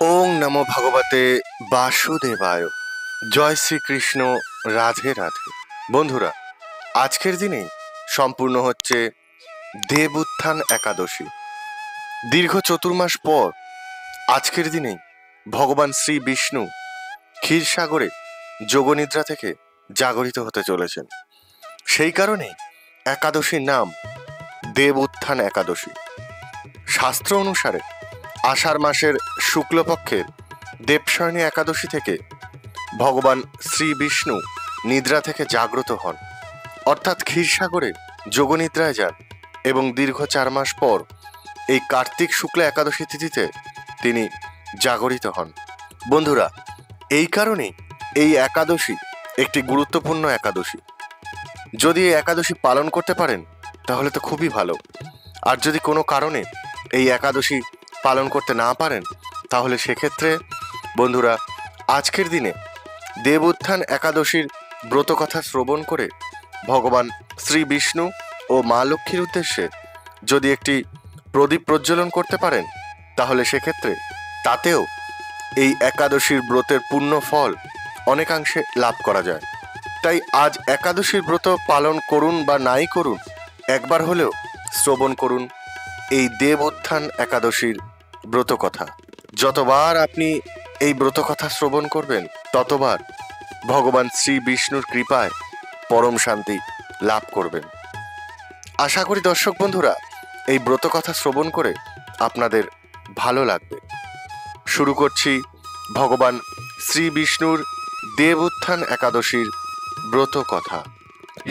ওং নমো ভগবতে বাসুদেবায়। জয় শ্রীকৃষ্ণ। রাধে রাধে। বন্ধুরা, আজকের দিনেই সম্পূর্ণ হচ্ছে দেব উত্থান একাদশী। দীর্ঘ চতুর্মাস পর আজকের দিনেই ভগবান শ্রী বিষ্ণু ক্ষীরসাগরে যোগনিদ্রা থেকে জাগরিত হতে চলেছেন। সেই কারণেই একাদশীর নাম দেব উত্থান একাদশী। শাস্ত্র অনুসারে আষাঢ় মাসের শুক্লপক্ষের দেবশয়নী একাদশী থেকে ভগবান শ্রী বিষ্ণু নিদ্রা থেকে জাগ্রত হন, অর্থাৎ ক্ষীরসাগরে যোগনিদ্রায় যান এবং দীর্ঘ 4 মাস পর এই কার্তিক শুক্ল একাদশী তিথিতে তিনি জাগরিত হন। বন্ধুরা, এই কারণেই এই একাদশী একটি গুরুত্বপূর্ণ একাদশী। যদি এই একাদশী পালন করতে পারেন তাহলে তো খুবই ভালো, আর যদি কোনো কারণে এই একাদশী পালন করতে না পারেন তাহলে সেক্ষেত্রে বন্ধুরা আজকের দিনে দেব উত্থান একাদশীর ব্রতকথা শ্রবণ করে ভগবান শ্রী বিষ্ণু ও মা লক্ষ্মীর উদ্দেশ্যে যদি একটি প্রদীপ প্রজ্বলন করতে পারেন তাহলে সেক্ষেত্রে তাতেও এই একাদশীর ব্রতের পূর্ণ ফল অনেকাংশে লাভ করা যায়। তাই আজ একাদশীর ব্রত পালন করুন বা নাই করুন, একবার হলেও শ্রবণ করুন এই দেব উত্থান একাদশীর ব্রতকথা। যতবার আপনি এই ব্রতকথা শ্রবণ করবেন ততবার ভগবান শ্রী বিষ্ণুর কৃপায় পরম শান্তি লাভ করবেন। আশা করি দর্শক বন্ধুরা এই ব্রতকথা শ্রবণ করে আপনাদের ভালো লাগবে। শুরু করছি ভগবান শ্রী বিষ্ণুর দেব উত্থান একাদশীর ব্রতকথা।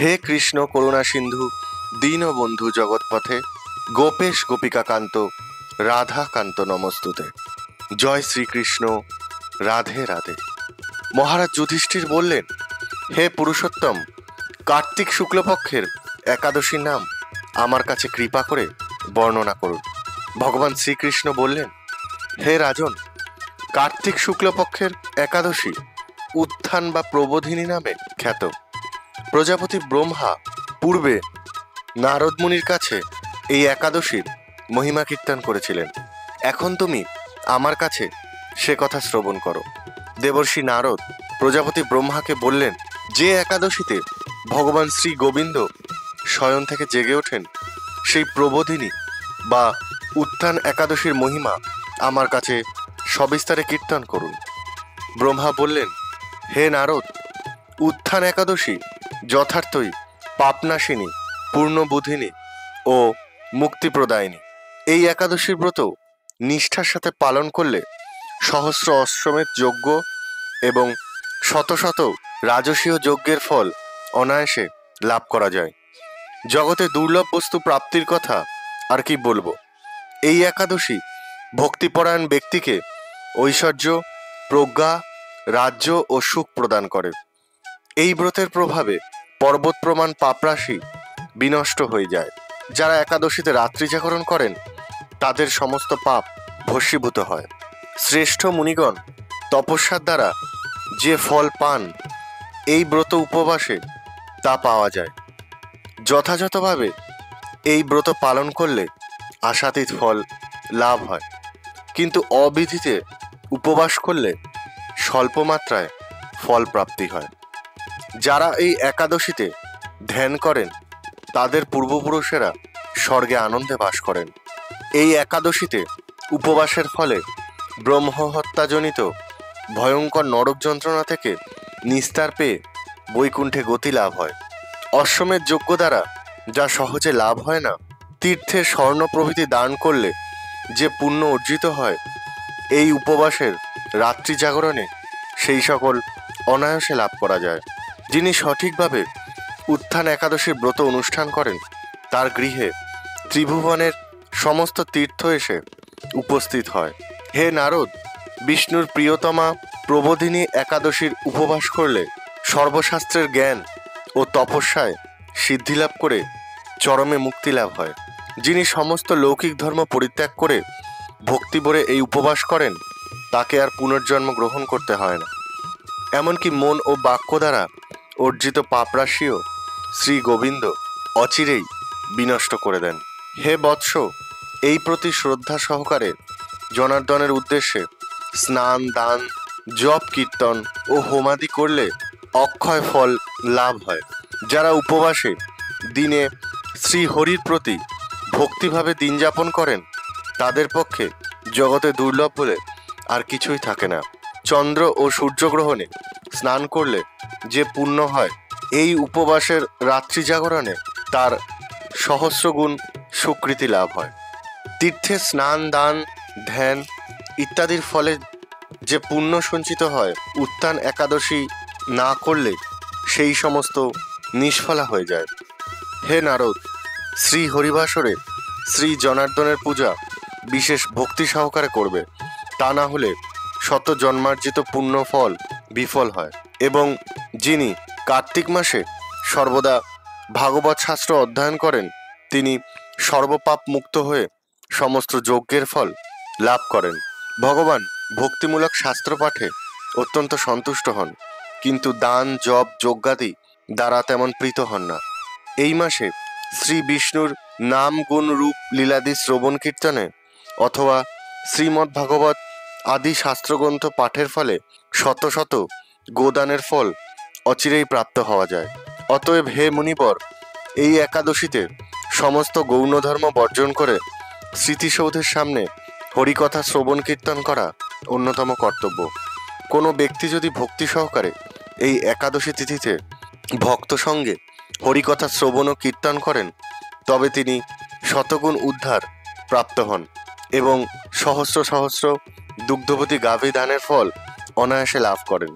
হে কৃষ্ণ করুণা সিন্ধু দীনবন্ধু জগৎপথে গোপেশ গোপিকাকান্ত রাধাকান্ত নমস্তুতে। জয় শ্রীকৃষ্ণ। রাধে রাধে। মহারাজ যুধিষ্ঠির বললেন, হে পুরুষোত্তম, কার্তিক শুক্লপক্ষের একাদশীর নাম আমার কাছে কৃপা করে বর্ণনা করুন। ভগবান শ্রীকৃষ্ণ বললেন, হে রাজন, কার্তিক শুক্লপক্ষের একাদশী উত্থান বা প্রবোধিনী নামে খ্যাত। প্রজাপতি ব্রহ্মা পূর্বে নারদ মুনির কাছে এই একাদশীর মহিমা কীর্তন করেছিলেন। এখন তুমি আমার কাছে সে কথা শ্রবণ করো। দেবর্ষি নারদ প্রজাপতি ব্রহ্মাকে বললেন, যে একাদশীতে ভগবান শ্রী গোবিন্দ শয়ন থেকে জেগে ওঠেন সেই প্রবোধিনী বা উত্থান একাদশীর মহিমা আমার কাছে সবিস্তারে কীর্তন করুন। ব্রহ্মা বললেন, হে নারদ, উত্থান একাদশী যথার্থই পাপনাশিনী, পূর্ণবুধিনী ও মুক্তিপ্রদায়িনী। এই একাদশীর ব্রত নিষ্ঠার সাথে পালন করলে সহস্র অশ্বমেধ যজ্ঞ এবং শত শত রাজসীয় যজ্ঞের ফল অনায়াসে লাভ করা যায়। জগতে দুর্লভ বস্তু প্রাপ্তির কথা আর কি বলবো। এই একাদশী ভক্তিপরায়ণ ব্যক্তিকে ঐশ্বর্য, প্রজ্ঞা, রাজ্য ও সুখ প্রদান করে। এই ব্রতের প্রভাবে পর্বত প্রমাণ পাপরাশি বিনষ্ট হয়ে যায়। যারা একাদশীতে রাত্রি জাগরণ করেন তাদের সমস্ত পাপ ভস্মীভূত হয়। শ্রেষ্ঠ মুনিগণ তপস্যার দ্বারা যে ফল পান এই ব্রত উপবাসে তা পাওয়া যায়। যথাযথভাবে এই ব্রত পালন করলে আশাতীত ফল লাভ হয়, কিন্তু অবিধিতে উপবাস করলে স্বল্প মাত্রায় ফল প্রাপ্তি হয়। যারা এই একাদশীতে ধ্যান করেন তাদের পূর্বপুরুষেরা স্বর্গে আনন্দে বাস করেন। এই একাদশীতে উপবাসের ফলে ব্রহ্মহত্যাজনিত ভয়ঙ্কর নরক যন্ত্রণা থেকে নিস্তার পেয়ে বৈকুণ্ঠে গতি লাভ হয়। অশ্বমেধ যজ্ঞ দ্বারা যা সহজে লাভ হয় না, তীর্থের স্বর্ণ প্রভৃতি দান করলে যে পুণ্য অর্জিত হয়, এই উপবাসের রাত্রি জাগরণে সেই সকল অনায়াসে লাভ করা যায়। যিনি সঠিকভাবে উত্থান একাদশীর ব্রত অনুষ্ঠান করেন তার গৃহে ত্রিভুবনের সমস্ত তীর্থ এসে উপস্থিত হয়। হে নারদ, বিষ্ণুর প্রিয়তমা প্রবোধিনী একাদশীর উপবাস করলে সর্বশাস্ত্রের জ্ঞান ও তপস্যায় সিদ্ধিলাভ করে চরমে মুক্তি লাভ হয়। যিনি সমস্ত লৌকিক ধর্ম পরিত্যাগ করে ভক্তিভরে এই উপবাস করেন তাকে আর পুনর্জন্ম গ্রহণ করতে হয় না। এমনকি মন ও বাক্য দ্বারা অর্জিত পাপরাশিও শ্রী গোবিন্দ অচিরেই বিনষ্ট করে দেন। হে বৎস, এই প্রতি শ্রদ্ধা সহকারে জনার্দনের উদ্দেশ্যে স্নান দান জপ কীর্তন ও হোমাদি করলে অক্ষয় ফল লাভ হয়। যারা উপবাসে দিনে শ্রী হরির প্রতি ভক্তিভাবে দিন যাপন করেন তাদের পক্ষে জগতে দুর্লভ বলে আর কিছুই থাকে না। চন্দ্র ও সূর্যগ্রহণে স্নান করলে যে পুণ্য হয়, এই উপবাসের রাত্রি জাগরণে তার সহস্রগুণ সুকৃতি লাভ হয়। তীর্থে স্নান দান ধ্যান ইত্যাদির ফলে যে পুণ্য সঞ্চিত হয়, উত্থান একাদশী না করলে সেই সমস্ত নিষ্ফলা হয়ে যায়। হে নারদ, শ্রী হরিবাসরে শ্রী জনার্দনের পূজা বিশেষ ভক্তি সহকারে করবে, তা না হলে শত জন্মার্জিত পুণ্য ফল বিফল হয়। এবং যিনি কার্তিক মাসে সর্বদা ভাগবত শাস্ত্র অধ্যয়ন করেন তিনি সর্বপাপ মুক্ত হয়ে সমস্ত যজ্ঞের ফল লাভ করেন। ভগবান ভক্তিমূলক শাস্ত্র পাঠে অত্যন্ত সন্তুষ্ট হন, কিন্তু দান জপ যজ্ঞাদি দ্বারা তেমন প্রীত হন না। এই মাসে শ্রী বিষ্ণুর নাম গুণ রূপ লীলাদি শ্রবণ কীর্তনে অথবা শ্রীমদ্ ভাগবত আদি শাস্ত্রগ্রন্থ পাঠের ফলে শত শত গোদানের ফল অচিরেই প্রাপ্ত হওয়া যায়। অতএব হে মুনিবর, এই একাদশীতে সমস্ত গৌণ ধর্ম বর্জন করে স্মৃতিসৌধের সামনে হরিকথা শ্রবণ কীর্তন করা অন্যতম কর্তব্য। কোনো ব্যক্তি যদি ভক্তি সহকারে এই একাদশী তিথিতে ভক্ত সঙ্গে হরিকথা শ্রবণ ও কীর্তন করেন তবে তিনি শতগুণ উদ্ধার প্রাপ্ত হন এবং সহস্র সহস্র দুগ্ধবতী গাভী দানের ফল অনায়াসে লাভ করেন।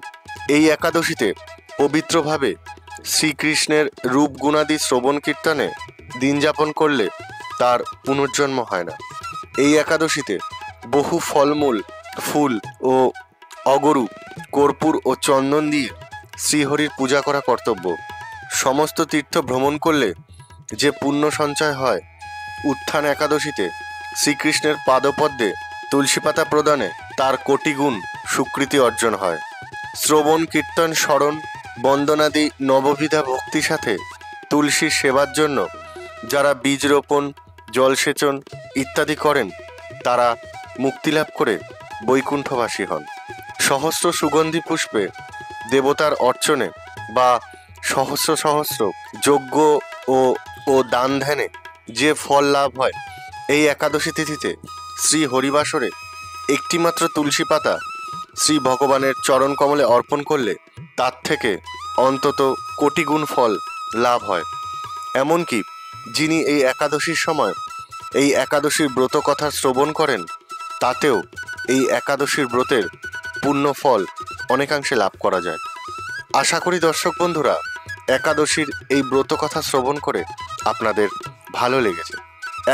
এই একাদশীতে পবিত্রভাবে শ্রীকৃষ্ণের রূপ গুণাদি শ্রবণ কীর্তনে দিন যাপন করলে তার পুনর্জন্ম হয় না। এই একাদশীতে বহু ফলমূল ফুল ও অগরু কর্পূর ও চন্দন দিয়ে শ্রীহরির পূজা করা কর্তব্য। সমস্ত তীর্থ ভ্রমণ করলে যে পুণ্য সঞ্চয় হয়, উত্থান একাদশীতে শ্রীকৃষ্ণের পাদপদ্মে তুলসী পাতা প্রদানে তার কোটিগুণ সুকৃতি অর্জন হয়। শ্রবণ কীর্তন স্মরণ বন্দনাদি নববিধা ভক্তির সাথে তুলসীর সেবার জন্য যারা বীজ রোপণ জলসেচন ইত্যাদি করেন তারা মুক্তিলাভ করে বৈকুণ্ঠবাসী হন। সহস্র সুগন্ধি পুষ্পে দেবতার অর্চনে বা সহস্র সহস্র যজ্ঞ ও দান ধ্যানে যে ফল লাভ হয়, এই একাদশী তিথিতে শ্রী হরিবাসরে একটিমাত্র তুলসী পাতা শ্রী ভগবানের চরণ কমলে অর্পণ করলে তার থেকে অন্তত কোটিগুণ ফল লাভ হয়। এমনকি যিনি এই একাদশীর সময় এই একাদশীর ব্রত কথা শ্রবণ করেন তাতেও এই একাদশীর ব্রতের পূর্ণ ফল অনেকাংশে লাভ করা যায়। আশা করি দর্শক বন্ধুরা একাদশীর এই ব্রত কথা শ্রবণ করে আপনাদের ভালো লেগেছে।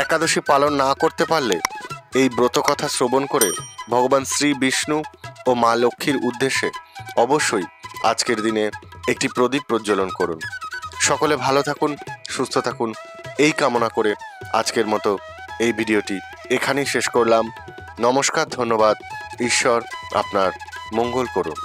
একাদশী পালন না করতে পারলে এই ব্রত কথা শ্রবণ করে ভগবান শ্রী বিষ্ণু ও মা লক্ষ্মীর উদ্দেশ্যে অবশ্যই আজকের দিনে একটি প্রদীপ প্রজ্বলন করুন। সকলে ভালো থাকুন, সুস্থ থাকুন এই কামনা করে আজকের মতো এই ভিডিওটি এখানেই শেষ করলাম। নমস্কার, ধন্যবাদ। ঈশ্বর আপনার মঙ্গল করুন।